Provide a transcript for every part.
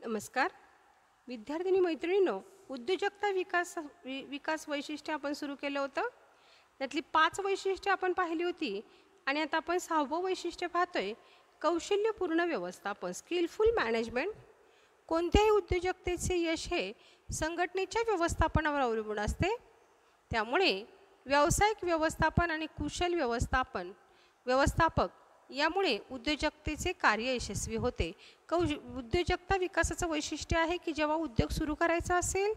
नमस्कार. विद्यार्थिनी मैत्रिणींनो, उद्योजकता विकास वैशिष्ट्य आपण सुरू केलं होतं. त्यातली 5 वैशिष्ट्ये आपण पाहिली होती आणि आता आपण 6वं वैशिष्ट्य पाहतोय, कौशल्यपूर्ण व्यवस्थापन, स्किलफुल मॅनेजमेंट. कोणत्याही उद्योजकतेचे यश हे संघटनेच्या व्यवस्थापनावर अवलंबून असते. त्यामुळे व्यावसायिक व्यवस्थापन आणि कुशल व्यवस्थापक यामुळे उद्योजकतेचे कार्य यशस्वी होते. उद्योजकता विकासाचं वैशिष्ट्य आहे की जेव्हा उद्योग सुरू करायचा असेल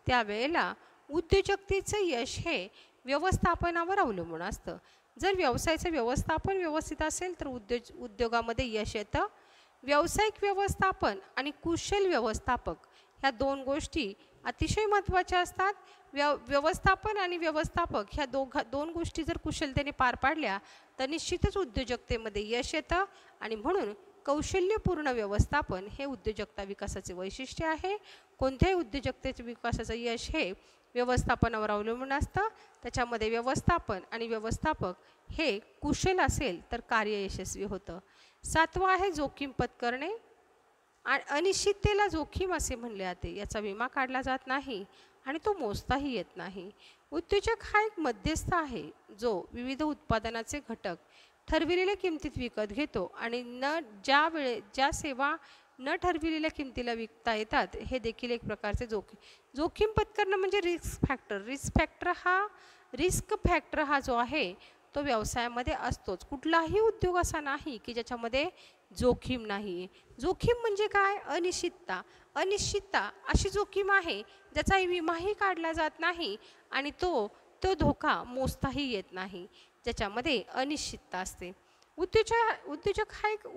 त्यावेळेला उद्योजकतेचं यश हे व्यवस्थापनावर अवलंबून असतं. जर व्यवसायाचं व्यवस्थापन व्यवस्थित असेल तर उद्योगामध्ये यश येतं. व्यावसायिक व्यवस्थापन आणि कुशल व्यवस्थापक ह्या 2 गोष्टी अतिशय महत्त्वाच्या असतात. व्यवस्थापन आणि व्यवस्थापक ह्या 2 गोष्टी जर कुशलतेने पार पाडल्या तर निश्चितच उद्योजकतेमध्ये यश येतं आणि म्हणून कौशल्यपूर्ण व्यवस्थापन हे उद्योजकता विकासाचे वैशिष्ट्य आहे. कोणत्याही उद्योजकतेचे विकासाचं यश हे व्यवस्थापनावर अवलंबून असतं. त्याच्यामध्ये व्यवस्थापन आणि व्यवस्थापक हे कुशल असेल तर कार्य यशस्वी होतं. 7वं आहे जोखीम पत्करणे. अनिश्चिततेला जोखीम असे म्हणले जाते. याचा विमा काढला जात नाही आणि तो मोजताही येत नाही. उद्योजक हा एक मध्यस्थ आहे जो विविध उत्पादनाचे घटक ठरविलेल्या किमतीत विकत घेतो आणि ज्या सेवा न ठरविलेल्या किमतीला विकता येतात हे देखील एक प्रकारचे जोखीम पत्करणं म्हणजे रिस्क फॅक्टर हा जो आहे तो व्यवसायामध्ये असतोच. कुठलाही उद्योग असा नाही की ज्याच्यामध्ये जोखीम नाही. जोखीम म्हणजे काय? अनिश्चितता अशी जोखीम आहे ज्याचा विमाही काढला जात नाही आणि तो धोका मोजताही येत नाही, ज्याच्यामध्ये अनिश्चितता असते. उद्योजक हा एक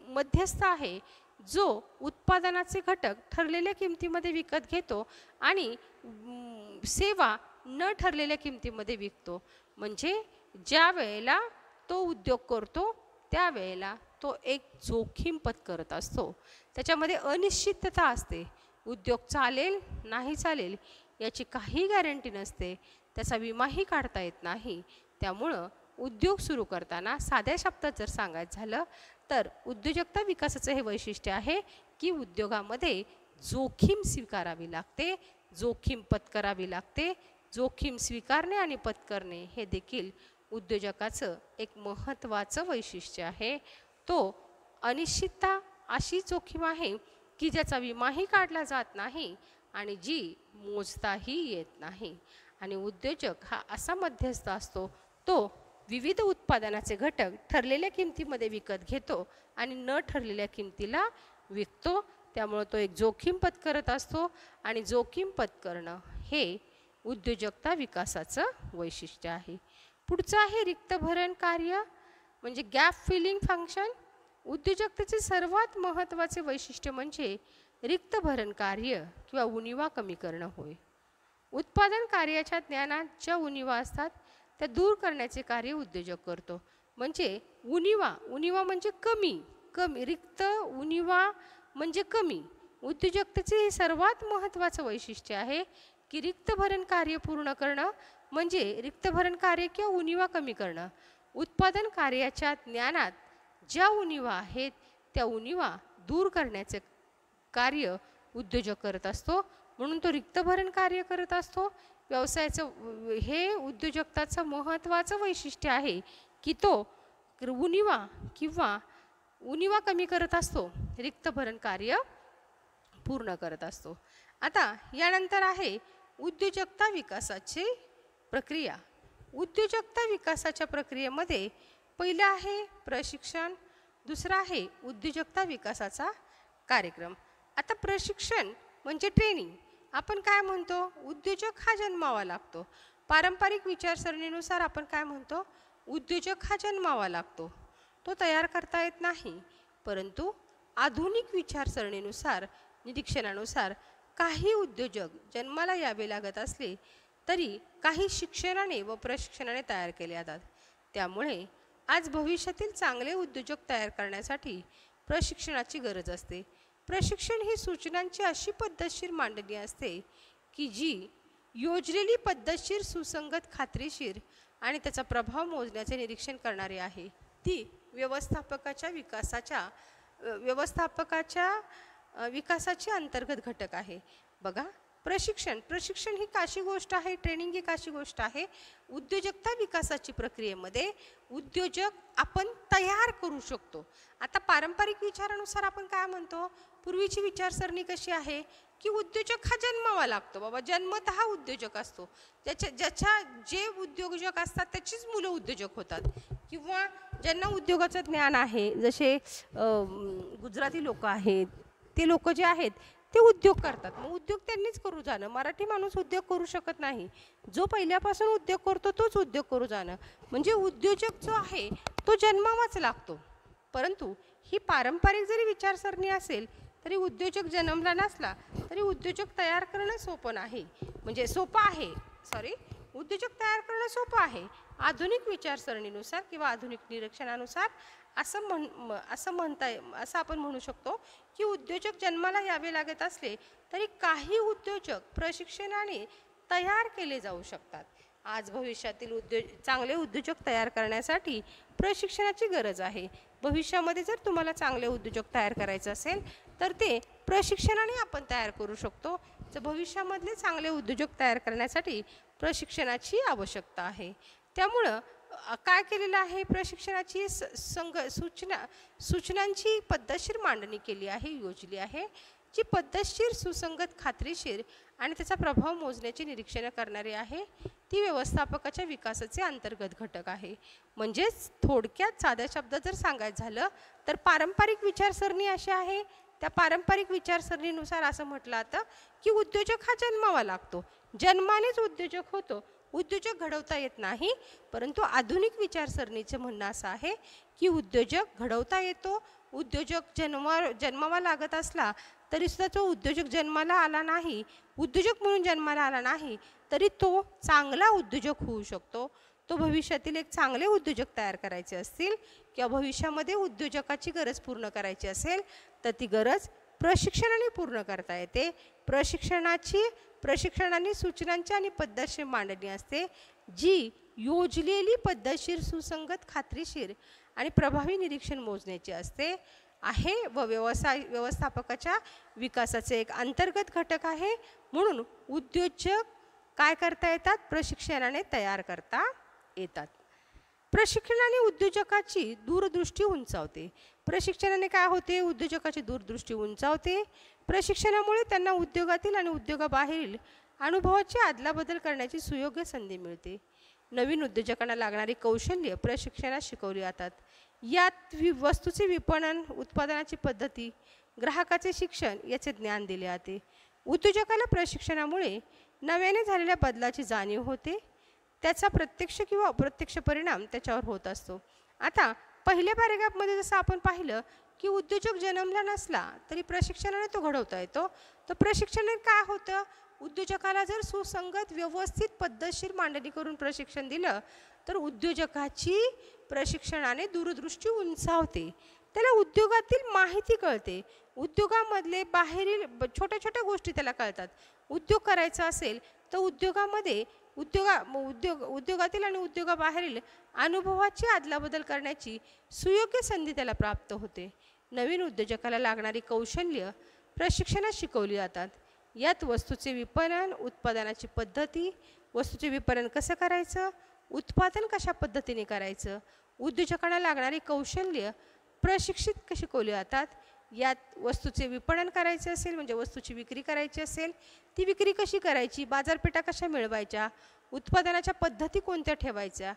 मध्यस्थ आहे जो उत्पादनाचे घटक ठरलेल्या किमतीमध्ये विकत घेतो आणि सेवा न ठरलेल्या किमतीमध्ये विकतो. म्हणजे ज्या वेळेला तो उद्योग करतो त्यावेळेला तो एक जोखीम पत्करत असतो. त्याच्यामध्ये अनिश्चितता असते. उद्योग चालेल नाही चालेल याची काही गॅरंटी नसते. त्याचा विमाही काढता येत नाही. त्यामुळं उद्योग सुरू करताना साध्या शब्दात जर सांगायचं झालं तर उद्योजकता विकासाचं हे वैशिष्ट्य आहे की उद्योगामध्ये जोखीम स्वीकारावी लागते, जोखीम पत्करावी लागते. जोखीम स्वीकारणे आणि पत्करणे हे देखील उद्योजकाचं एक महत्त्वाचं वैशिष्ट्य आहे. तो अनिश्चितता अशी जोखीम आहे की ज्याचा विमाही काढला जात नाही आणि जी मोजताही येत नाही. आणि उद्योजक हा असा मध्यस्थ असतो तो विविध उत्पादनाचे घटक ठरलेल्या किमतीमध्ये विकत घेतो आणि न ठरलेल्या किमतीला विकतो. त्यामुळे तो एक जोखीम पत्करत असतो आणि जोखीम पत्करणं हे उद्योजकता विकासाचं वैशिष्ट्य आहे. पुढचं आहे रिक्त भरण कार्य म्हणजे गॅप फिलिंग फंक्शन. उद्योजकतेचे सर्वात महत्त्वाचे वैशिष्ट्य म्हणजे रिक्त भरण कार्य किंवा उणिवा कमी करणं होय. उत्पादन कार्याच्या ज्ञानात ज्या उणिवा असतात त्या दूर करण्याचे कार्य उद्योजक करतो. म्हणजे उणिवा म्हणजे कमी रिक्त उणिवा म्हणजे कमी. उद्योजकतेचे हे सर्वात महत्त्वाचं वैशिष्ट्य आहे की रिक्त भरण कार्य पूर्ण करणं म्हणजे रिक्त भरण कार्य किंवा उणिवा कमी करणं. उत्पादन कार्याच्या ज्ञानात ज्या उणिवा आहेत त्या उणिवा दूर करण्याचे कार्य उद्योजक करत असतो. म्हणून तो रिक्त भरण कार्य करत असतो. व्यवसायाचं हे उद्योजकताचं महत्त्वाचं वैशिष्ट्य आहे की तो उणिवा कमी करत असतो, रिक्त भरण कार्य पूर्ण करत असतो. आता यानंतर आहे उद्योजकता विकासाची प्रक्रिया. उद्योजकता विकासाच्या प्रक्रियेमध्ये पहिलं आहे प्रशिक्षण, दुसरा आहे उद्योजकता विकासाचा कार्यक्रम. आता प्रशिक्षण म्हणजे ट्रेनिंग. आपण काय म्हणतो? उद्योजक हा जन्मावा लागतो. पारंपरिक विचारसरणीनुसार आपण काय म्हणतो? उद्योजक हा जन्मावा लागतो, तो तयार करता येत नाही. परंतु आधुनिक विचारसरणीनुसार निरीक्षणानुसार काही उद्योजक जन्माला यावे लागत असले तरी काही शिक्षणाने व प्रशिक्षणाने तयार केले जातात. त्यामुळे आज भविष्यातील चांगले उद्योजक तयार करण्यासाठी प्रशिक्षणाची गरज असते. प्रशिक्षण ही सूचनांची अशी पद्धतशीर मांडणी असते की जी योजलेली पद्धतशीर, सुसंगत, खात्रीशीर आणि त्याचा प्रभाव मोजण्याचे निरीक्षण करणारी आहे. ती व्यवस्थापकाच्या विकासाची अंतर्गत घटक आहे. बघा, प्रशिक्षण ही काशी गोष्ट आहे, ट्रेनिंग ही काशी गोष्ट आहे. उद्योजकता विकासाची प्रक्रियेमध्ये उद्योजक आपण तयार करू शकतो. आता पारंपरिक विचारानुसार आपण काय म्हणतो, पूर्वीची विचारसरणी कशी आहे की उद्योजक हा जन्मावा लागतो. बाबा जन्मतः उद्योजक असतो. जे उद्योजक असतात त्याचीच मुलं उद्योजक होतात, किंवा ज्यांना उद्योगाचं ज्ञान आहे, जसे गुजराती लोक आहेत, ते लोक जे आहेत ते उद्योग करतात. मग उद्योग त्यांनीच करू जाणं. मराठी माणूस उद्योग करू शकत नाही. जो पहिल्यापासून उद्योग करतो तोच उद्योग करू जाणं. म्हणजे उद्योजक जो आहे तो जन्मावाच लागतो. परंतु ही पारंपरिक जरी विचारसरणी असेल तरी उद्योजक जन्मला नसला तरी उद्योजक तयार करणं सोपं आहे. उद्योजक तयार करणं सोपं आहे. आधुनिक विचारसरणीनुसार किंवा आधुनिक निरीक्षणानुसार असं आपण म्हणू शकतो की उद्योजक जन्माला यावे लागत असले तरी काही उद्योजक प्रशिक्षणाने तयार केले जाऊ शकतात. आज भविष्यातील चांगले उद्योजक तयार करण्यासाठी प्रशिक्षणाची गरज आहे. भविष्यामध्ये जर तुम्हाला चांगले उद्योजक तयार करायचे असेल तर ते प्रशिक्षणाने आपण तयार करू शकतो. तर भविष्यामधले चांगले उद्योजक तयार करण्यासाठी प्रशिक्षणाची आवश्यकता आहे. त्यामुळं काय केलेलं आहे, प्रशिक्षणाची सूचनांची पद्धतशीर मांडणी केली आहे, योजली आहे, जी पद्धतशीर, सुसंगत, खात्रीशीर आणि त्याचा प्रभाव मोजण्याचे निरीक्षण करणारी आहे. ती व्यवस्थापकाच्या विकासाचे अंतर्गत घटक आहे. म्हणजेच थोडक्यात साध्या शब्दात जर सांगायचं झालं तर पारंपरिक विचारसरणी अशी आहे, त्या पारंपरिक विचारसरणीनुसार असं म्हटलं जातं की उद्योजक हा जन्मावा लागतो, जन्मानेच उद्योजक होतो, उद्योजक घडवता येत नाही. परंतु आधुनिक विचारसरणीचं म्हणणं असं आहे की उद्योजक घडवता येतो. उद्योजक जन्मावा लागत असला तरी सुद्धा तो उद्योजक जन्माला आला नाही, उद्योजक म्हणून जन्माला आला नाही तरी तो चांगला उद्योजक होऊ शकतो. तो भविष्यातील एक चांगले उद्योजक तयार करायचे असतील किंवा भविष्यामध्ये उद्योजकाची गरज पूर्ण करायची असेल तर ती गरज प्रशिक्षणाने पूर्ण करता येते. प्रशिक्षणाने सूचनांची आणि पद्धतशीर मांडणी असते, जी योजलेली, पद्धतशीर, सुसंगत, खात्रीशीर आणि प्रभावी निरीक्षण मोजण्याची असते आहे व व्यवस्थापकाच्या विकासाचे एक अंतर्गत घटक आहे. म्हणून उद्योजक काय करता येतात, प्रशिक्षणाने तयार करता येतात. प्रशिक्षणाने उद्योजकाची दूरदृष्टी उंचावते. प्रशिक्षणाने काय होते, उद्योजकाची दूरदृष्टी उंचावते. प्रशिक्षणामुळे त्यांना उद्योगातील आणि उद्योगाबाहेरील अनुभवाची अदलाबदल करण्याची सुयोग्य संधी मिळते. नवीन उद्योजकांना लागणारी कौशल्य प्रशिक्षणात शिकवली जातात. यात वस्तूचे विपणन, उत्पादनाची पद्धती, ग्राहकाचे शिक्षण याचे ज्ञान दिले जाते. उद्योजकाला प्रशिक्षणामुळे नव्याने झालेल्या बदलाची जाणीव होते. त्याचा प्रत्यक्ष किंवा अप्रत्यक्ष परिणाम त्याच्यावर होत असतो. आता पहिल्या पॅरेग्राफमध्ये जसं आपण पाहिलं की उद्योजक जन्मला नसला तरी प्रशिक्षणाने तो घडवता येतो. तर प्रशिक्षणाने काय होतं, उद्योजकाला जर सुसंगत, व्यवस्थित, पद्धतशीर मांडणी करून प्रशिक्षण दिलं तर उद्योजकाची प्रशिक्षणाने दूरदृष्टी उंचावते. त्याला उद्योगातील माहिती कळते, उद्योगामधले बाहेरील छोट्या छोट्या गोष्टी त्याला कळतात. उद्योग करायचा असेल तर उद्योगामध्ये उद्योगातील आणि उद्योगाबाहेरील अनुभवाची अदलाबदल करण्याची सुयोग्य संधी त्याला प्राप्त होते. नवीन उद्योजकाला लागणारी कौशल्य प्रशिक्षणात शिकवली जातात. यात वस्तूचे विपणन, उत्पादनाची पद्धती, वस्तूचे विपणन कसं करायचं, उत्पादन कशा पद्धतीने करायचं, उद्योजकांना लागणारी कौशल्य प्रशिक्षित शिकवली जातात. यात वस्तूचे विपणन करायचे असेल म्हणजे वस्तूची विक्री करायची असेल, ती विक्री कशी करायची, बाजारपेठा कशा मिळवायच्या, उत्पादनाच्या पद्धती कोणत्या ठेवायच्या,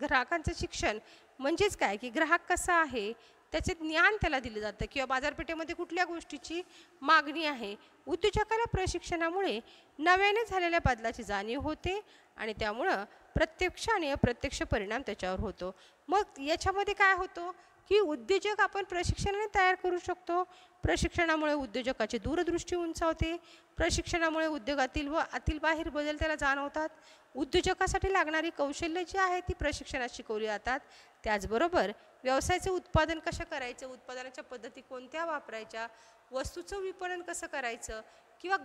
ग्राहकांचं शिक्षण म्हणजेच काय की ग्राहक कसा आहे त्याचे ज्ञान त्याला दिले जातं, किंवा बाजारपेठेमध्ये कुठल्या गोष्टीची मागणी आहे. उद्योजकाला प्रशिक्षणामुळे नव्याने झालेल्या बदलाची जाणीव होते आणि त्यामुळं प्रत्यक्ष आणि अप्रत्यक्ष परिणाम त्याच्यावर होतो. मग याच्यामध्ये काय होतं की उद्योजक आपण प्रशिक्षणाने तयार करू शकतो. प्रशिक्षणामुळे उद्योजकाची दूरदृष्टी उंचावते. प्रशिक्षणामुळे उद्योगातील व आतील बाहेर बदल त्याला जाणवतात. उद्योजकासाठी लागणारी कौशल्य जी आहे ती प्रशिक्षणात शिकवली जातात. त्याचबरोबर व्यवसायाचे उत्पादन कसं करायचं, उत्पादनाच्या पद्धती कोणत्या वापरायच्या, वस्तूचं विपणन कसं करायचं, किंवा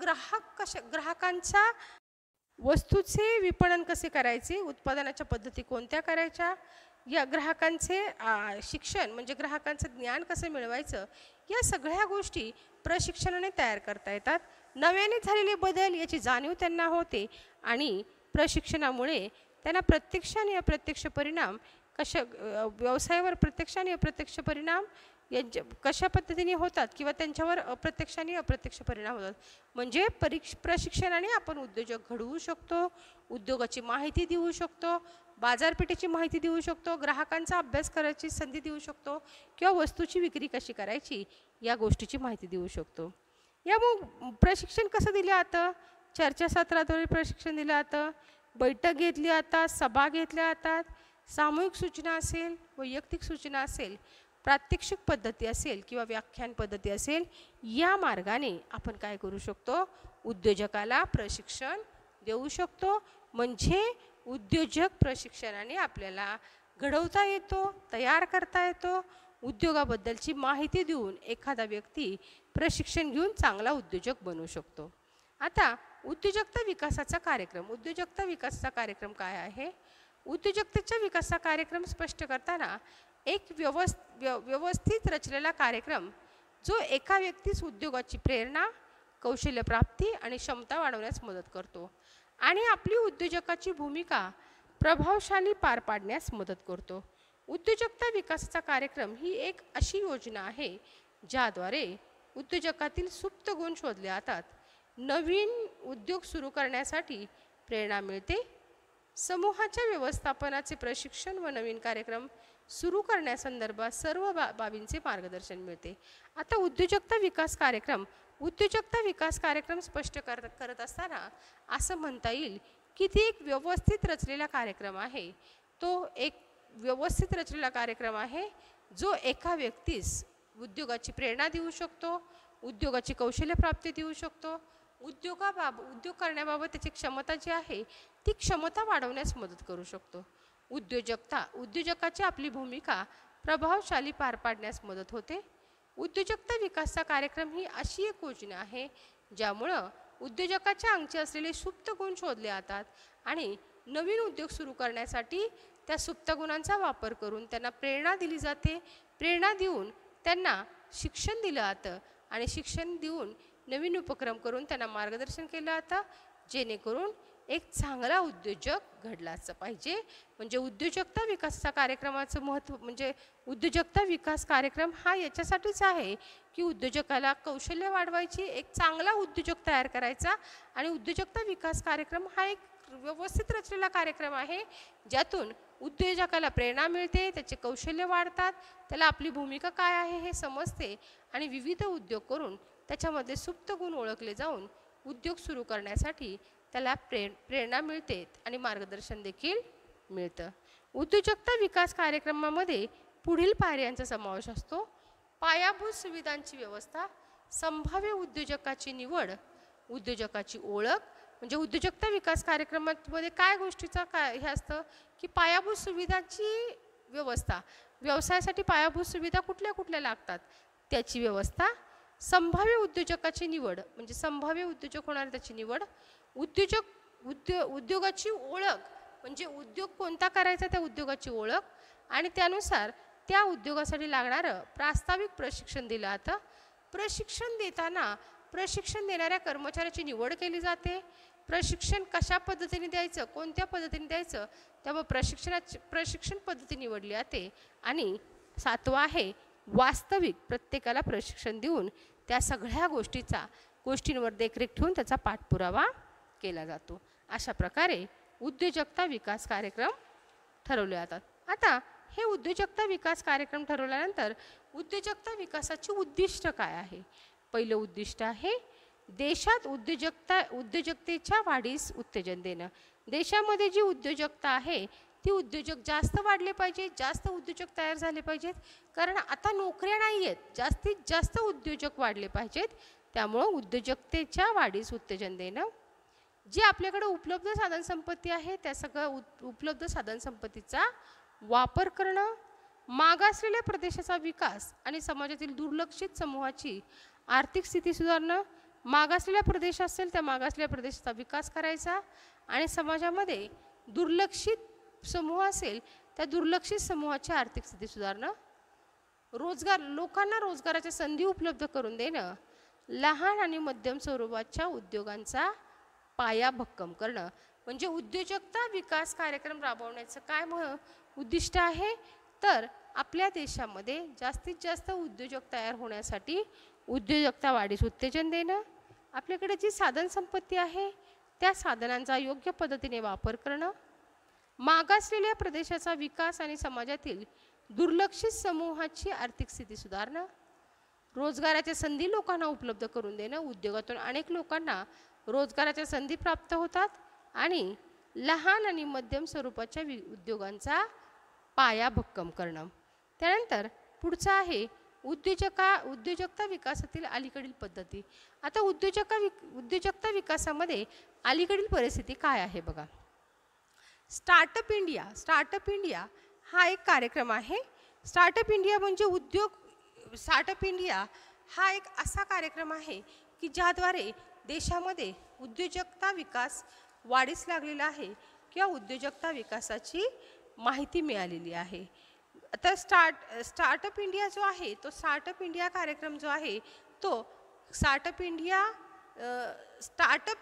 ग्राहकांचा वस्तूचे विपणन कसे करायचे, उत्पादनाच्या पद्धती कोणत्या करायच्या, या ग्राहकांचे शिक्षण म्हणजे ग्राहकांचं ज्ञान कसं मिळवायचं, या सगळ्या गोष्टी प्रशिक्षणाने तयार करता येतात. नव्याने झालेले बदल याची जाणीव त्यांना होते आणि प्रशिक्षणामुळे त्यांना प्रत्यक्ष आणि अप्रत्यक्ष परिणाम व्यवसायावर प्रत्यक्ष आणि अप्रत्यक्ष परिणाम यांच्या कशा पद्धतीने होतात किंवा त्यांच्यावर अप्रत्यक्ष आणि अप्रत्यक्ष परिणाम होतात. म्हणजे प्रशिक्षणाने आपण उद्योजक घडवू शकतो, उद्योगाची माहिती देऊ शकतो, बाजारपेठेची माहिती देऊ शकतो, ग्राहकांचा अभ्यास करायची संधी देऊ शकतो किंवा वस्तूची विक्री कशी करायची या गोष्टीची माहिती देऊ शकतो. या मग प्रशिक्षण कसं दिलं जातं? चर्चासत्राद्वारे प्रशिक्षण दिलं जातं, बैठक घेतली जातात, सभा घेतल्या जातात, सामूहिक सूचना असेल, वैयक्तिक सूचना असेल, प्रात्यक्षिक पद्धती असेल किंवा व्याख्यान पद्धती असेल, या मार्गाने आपण काय करू शकतो? उद्योजकाला प्रशिक्षण देऊ शकतो. म्हणजे उद्योजक प्रशिक्षणाने आपल्याला घडवता येतो, तयार करता येतो. उद्योगाबद्दलची माहिती देऊन एखादा व्यक्ती प्रशिक्षण घेऊन चांगला उद्योजक बनू शकतो. आता उद्योजकता विकासाचा कार्यक्रम. उद्योजकता विकासाचा कार्यक्रम काय आहे? उद्योजकतेच्या विकासाचा कार्यक्रम स्पष्ट करताना एक व्यवस्थित रचलेला कार्यक्रम जो एका व्यक्तीस उद्योगाची प्रेरणा, कौशल्यप्राप्ती आणि क्षमता वाढवण्यास मदत करतो आणि आपली उद्योजकाची भूमिका प्रभावशाली पार पाडण्यास मदत करतो. उद्योजकता विकासाचा कार्यक्रम ही एक अशी योजना आहे ज्याद्वारे उद्योजकातील सुप्त गुण शोधले जातात. नवीन उद्योग सुरू करण्यासाठी प्रेरणा मिळते. समूहाच्या व्यवस्थापनाचे प्रशिक्षण व नवीन कार्यक्रम सुरू करण्यासंदर्भात सर्व बाबींचे मार्गदर्शन मिळते. आता उद्योजकता विकास कार्यक्रम स्पष्ट करत असताना असं म्हणता येईल की ती एक व्यवस्थित रचलेला कार्यक्रम आहे. तो एक व्यवस्थित रचलेला कार्यक्रम आहे जो एका व्यक्तीस उद्योगाची प्रेरणा देऊ शकतो, उद्योगाची कौशल्यप्राप्ती देऊ शकतो, उद्योग करण्याबाबत त्याची क्षमता जी आहे ती क्षमता वाढवण्यास मदत करू शकतो. उद्योजकाची आपली भूमिका प्रभावशाली पार पाडण्यास मदत होते. उद्योजकता विकासाचा कार्यक्रम ही अशी एक योजना आहे ज्यामुळं उद्योजकाच्या अंगचे असलेले सुप्त गुण शोधले जातात आणि नवीन उद्योग सुरू करण्यासाठी त्या सुप्त गुणांचा वापर करून त्यांना प्रेरणा दिली जाते. प्रेरणा देऊन त्यांना शिक्षण दिलं जातं आणि शिक्षण देऊन नवीन उपक्रम करून त्यांना मार्गदर्शन केलं जातं जेणेकरून एक चांगला उद्योजक घडलाच पाहिजे. म्हणजे उद्योजकता विकासाचा कार्यक्रमाचं महत्त्व म्हणजे उद्योजकता विकास कार्यक्रम हा याच्यासाठीच आहे की उद्योजकाला कौशल्य वाढवायची, एक चांगला उद्योजक तयार करायचा. आणि उद्योजकता विकास कार्यक्रम हा एक व्यवस्थित रचलेला कार्यक्रम आहे ज्यातून उद्योजकाला प्रेरणा मिळते, त्याचे कौशल्य वाढतात, त्याला आपली भूमिका काय आहे हे समजते आणि विविध उद्योग करून त्याच्यामध्ये सुप्त गुण ओळखले जाऊन उद्योग सुरू करण्यासाठी त्याला प्रेरणा मिळते आणि मार्गदर्शन देखील मिळतं. उद्योजकता विकास कार्यक्रमामध्ये पुढील पायऱ्यांचा समावेश असतो. पायाभूत सुविधांची व्यवस्था, संभाव्य उद्योजकाची निवड, उद्योजकाची ओळख. म्हणजे उद्योजकता विकास कार्यक्रमामध्ये काय गोष्टीचा हे असतं की पायाभूत सुविधांची व्यवस्था, व्यवसायासाठी पायाभूत सुविधा कुठल्या कुठल्या लागतात त्याची व्यवस्था. संभाव्य उद्योजकाची निवड म्हणजे संभाव्य उद्योजक होणारे त्याची निवड. उद्योगाची ओळख म्हणजे उद्योग कोणता करायचा त्या उद्योगाची ओळख आणि त्यानुसार त्या उद्योगासाठी लागणारं प्रास्ताविक प्रशिक्षण दिलं जातं. प्रशिक्षण देताना प्रशिक्षण देणाऱ्या कर्मचाऱ्याची निवड केली जाते. प्रशिक्षण कशा पद्धतीने द्यायचं, कोणत्या पद्धतीने द्यायचं त्यामुळे प्रशिक्षण पद्धती निवडली जाते. आणि 7वं आहे वास्तविक प्रत्येकाला प्रशिक्षण देऊन त्या सगळ्या गोष्टींवर देखरेख ठेवून त्याचा पाठपुरावा केला जातो. अशा प्रकारे उद्योजकता विकास कार्यक्रम ठरवले जातात. आता हे उद्योजकता विकास कार्यक्रम ठरवल्यानंतर उद्योजकता विकासाची उद्दिष्ट काय आहे? पहिलं उद्दिष्ट आहे देशात उद्योजकतेच्या वाढीस उत्तेजन देणं. देशामध्ये जी उद्योजकता आहे ती उद्योजक जास्त वाढले पाहिजेत, जास्त उद्योजक तयार झाले पाहिजेत. कारण आता नोकऱ्या नाही आहेत, जास्तीत जास्त उद्योजक वाढले पाहिजेत. त्यामुळं उद्योजकतेच्या वाढीस उत्तेजन देणं. जी आपल्याकडे उपलब्ध साधनसंपत्ती आहे त्या सगळ्या उपलब्ध साधनसंपत्तीचा वापर करणं. मागासलेल्या प्रदेशाचा विकास आणि समाजातील दुर्लक्षित समूहाची आर्थिक स्थिती सुधारणं. मागासलेला प्रदेश असेल त्या मागासलेल्या प्रदेशाचा विकास करायचा आणि समाजामध्ये दुर्लक्षित समूह असेल त्या दुर्लक्षित समूहाची आर्थिक स्थिती सुधारणं. लोकांना रोजगाराच्या संधी उपलब्ध करून देणं, लहान आणि मध्यम स्वरूपाच्या उद्योगांचा पाया भक्कम करणं. म्हणजे उद्योजकता विकास कार्यक्रम राबवण्याचं काय उद्दिष्ट आहे, तर आपल्या देशामध्ये जास्तीत जास्त उद्योजक तयार होण्यासाठी उद्योजकता वाढीस उत्तेजन देणं, आपल्याकडे जी साधन संपत्ती आहे त्या साधनांचा योग्य पद्धतीने वापर करणं, मागासलेल्या प्रदेशाचा विकास आणि समाजातील दुर्लक्षित समूहाची आर्थिक स्थिती सुधारणं, रोजगाराच्या संधी लोकांना उपलब्ध करून देणं. उद्योगातून अनेक लोकांना रोजगाराच्या संधी प्राप्त होतात आणि लहान आणि मध्यम स्वरूपाच्या उद्योगांचा पाया भक्कम करणं. त्यानंतर पुढचं आहे उद्योजकता विकासातील अलीकडील पद्धती. आता उद्योजकता विकासामध्ये अलीकडील परिस्थिती काय आहे बघा. स्टार्टअप इंडिया हा एक कार्यक्रम आहे. स्टार्टअप इंडिया म्हणजे स्टार्टअप इंडिया हा एक असा कार्यक्रम आहे की ज्याद्वारे देशामध्ये उद्योजकता विकास वाढीस लागलेला आहे किंवा उद्योजकता विकासाची माहिती मिळालेली आहे. आता स्टार्टअप इंडिया जो आहे तो स्टार्टअप इंडिया कार्यक्रम जो आहे तो स्टार्टअप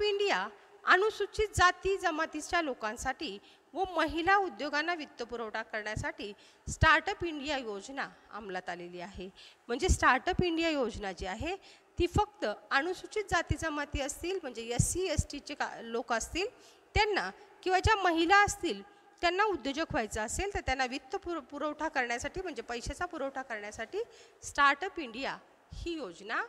इंडिया अनुसूचित जाती जमातीच्या लोकांसाठी व महिला उद्योगांना वित्तपुरवठा करण्यासाठी स्टार्टअप इंडिया योजना अंमलात आलेली आहे. म्हणजे स्टार्टअप इंडिया योजना जी आहे ती फक्त अनुसूचित जाती जमाती असतील म्हणजे SC STचे लोक असतील त्यांना किंवा ज्या महिला असतील त्यांना उद्योजक व्हायचं असेल तर त्यांना वित्त पुरवठा करण्यासाठी म्हणजे पैशाचा पुरवठा करण्यासाठी स्टार्टअप इंडिया ही योजना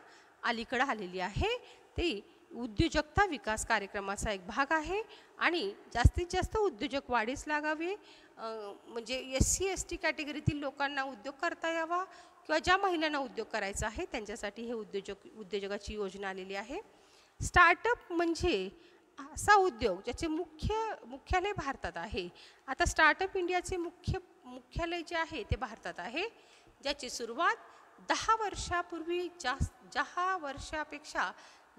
अलीकडे आलेली आहे. ती उद्योजकता विकास कार्यक्रमाचा एक भाग आहे आणि जास्तीत जास्त उद्योजक वाढीस लागावे म्हणजे SC ST कॅटेगरीतील लोकांना उद्योग करता यावा किंवा ज्या महिलांना उद्योग करायचा आहे त्यांच्यासाठी हे उद्योजकाची योजना आलेली आहे. स्टार्टअप म्हणजे असा उद्योग ज्याचे मुख्यालय भारतात आहे. आता स्टार्टअप इंडियाचे मुख्यालय जे आहे ते भारतात आहे, ज्याची सुरुवात 10 वर्षापूर्वी 10 वर्षापेक्षा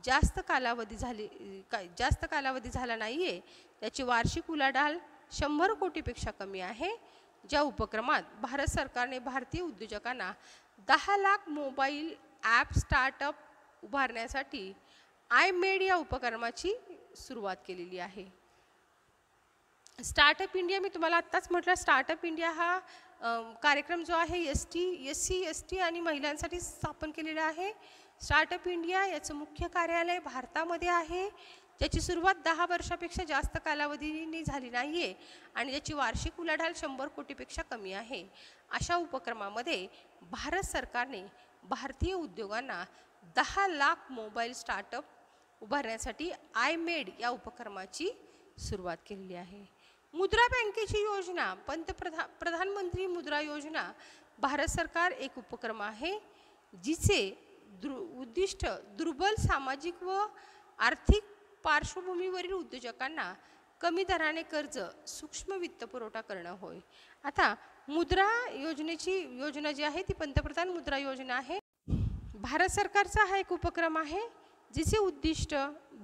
जास्त कालावधी झाला नाही आहे. त्याची वार्षिक उलाढाल 100 कोटीपेक्षा कमी आहे. ज्या उपक्रमात भारत सरकारने भारतीय उद्योजकांना 10 लाख मोबाईल ॲप स्टार्टअप उभारण्यासाठी iMade या उपक्रमाची सुरुवात केलेली आहे. स्टार्टअप इंडिया मी तुम्हाला आत्ताच म्हटलं स्टार्टअप इंडिया हा कार्यक्रम जो आहे SC ST आणि महिलांसाठी स्थापन केलेला आहे. स्टार्टअप इंडिया याचं मुख्य कार्यालय भारतामध्ये आहे, ज्याची सुरुवात 10 वर्षापेक्षा जास्त कालावधीने झाली नाही आहे आणि ज्याची वार्षिक उलाढाल 100 कोटीपेक्षा कमी आहे. अशा उपक्रमामध्ये भारत सरकारने भारतीय उद्योगांना 10 लाख मोबाईल स्टार्टअप उभारण्यासाठी iMade या उपक्रमाची सुरुवात केलेली आहे. मुद्रा बँकेची योजना प्रधानमंत्री मुद्रा योजना भारत सरकार एक उपक्रम आहे जिचे उद्दिष्ट दुर्बल सामाजिक व आर्थिक पार्श्वभूमीवरील उद्योजकांना कमी दराने कर्ज सूक्ष्म वित्त पुरवठा करणं होय. आता मुद्रा योजना जी आहे ती पंतप्रधान मुद्रा योजना आहे. भारत सरकारचा हा एक उपक्रम आहे जिचे उद्दिष्ट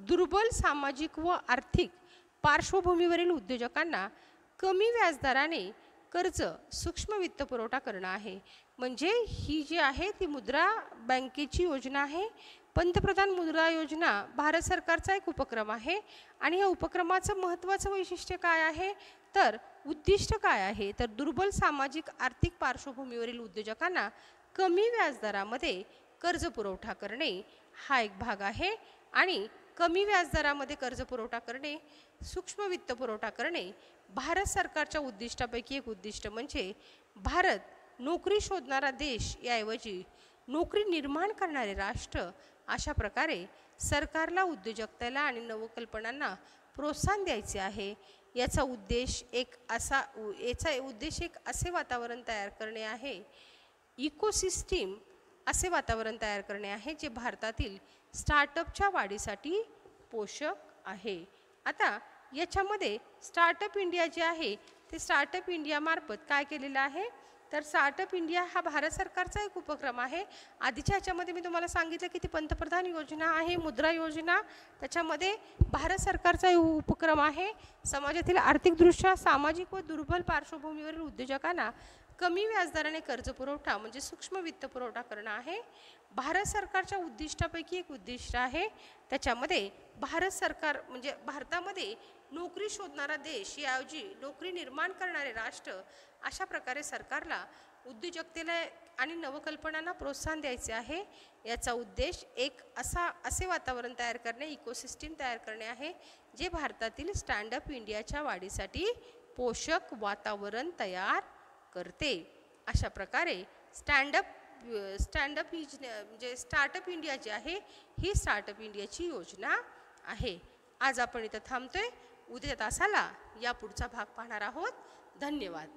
दुर्बल सामाजिक व आर्थिक पार्श्वभूमीवरील उद्योजकांना कमी व्याजदराने कर्ज सूक्ष्म वित्त पुरवठा करणं आहे. म्हणजे ही जी आहे ती मुद्रा बँकेची योजना आहे. पंतप्रधान मुद्रा योजना भारत सरकारचा एक उपक्रम आहे आणि या उपक्रमाचं महत्त्वाचं वैशिष्ट्य काय आहे तर उद्दिष्ट काय आहे तर दुर्बल सामाजिक आर्थिक पार्श्वभूमीवरील उद्योजकांना कमी व्याजदरामध्ये कर्ज पुरवठा करणे हा एक भाग आहे. आणि कमी व्याजदरामध्ये कर्ज पुरवठा करणे सूक्ष्म वित्त पुरवठा करणे भारत सरकारच्या उद्दिष्टापैकी एक उद्दिष्ट म्हणजे भारत नोकरी शोधणारा देश याऐवजी नोकरी निर्माण करणारे राष्ट्र अशा प्रकारे सरकारला उद्योजकतेला आणि नवकल्पनांना प्रोत्साहन द्यायचे आहे. याचा उद्देश एक असे वातावरण तयार करणे आहे, इकोसिस्टीम असे वातावरण तयार करणे आहे जे भारतातील स्टार्टअपच्या वाढीसाठी पोषक आहे. आता याच्यामध्ये स्टार्टअप इंडिया जे आहे ते स्टार्टअप इंडिया मार्फत काय केलेलं आहे तर स्टार्टअप इंडिया हा भारत सरकारचा एक उपक्रम आहे. आधीच्या ह्याच्यामध्ये मी तुम्हाला सांगितलं की ती पंतप्रधान योजना आहे मुद्रा योजना, त्याच्यामध्ये भारत सरकारचा उपक्रम आहे समाजातील आर्थिकदृष्ट्या सामाजिक व दुर्बल पार्श्वभूमीवरील उद्योजकांना कमी व्याजदराने कर्ज पुरवठा म्हणजे सूक्ष्म वित्त पुरवठा करणं आहे. भारत सरकारच्या उद्दिष्टापैकी एक उद्दिष्ट आहे. त्याच्यामध्ये भारत सरकार म्हणजे भारतामध्ये नोकरी शोधणारा देश याऐवजी नोकरी निर्माण करणारे राष्ट्र अशा प्रकारे सरकारला उद्योजकतेला आणि नवकल्पनांना प्रोत्साहन द्यायचे आहे. याचा उद्देश असे वातावरण तयार करणे, इकोसिस्टीम तयार करणे आहे जे भारतातील स्टँडअप इंडियाच्या वाढीसाठी पोषक वातावरण तयार करते. अशा प्रकारे स्टँडअप म्हणजे स्टार्टअप इंडिया जी आहे ही स्टार्टअप इंडियाची योजना आहे. आज आपण इथं थांबतोय. उद्या तासाला या पुढचा भाग पाहणार आहोत. धन्यवाद.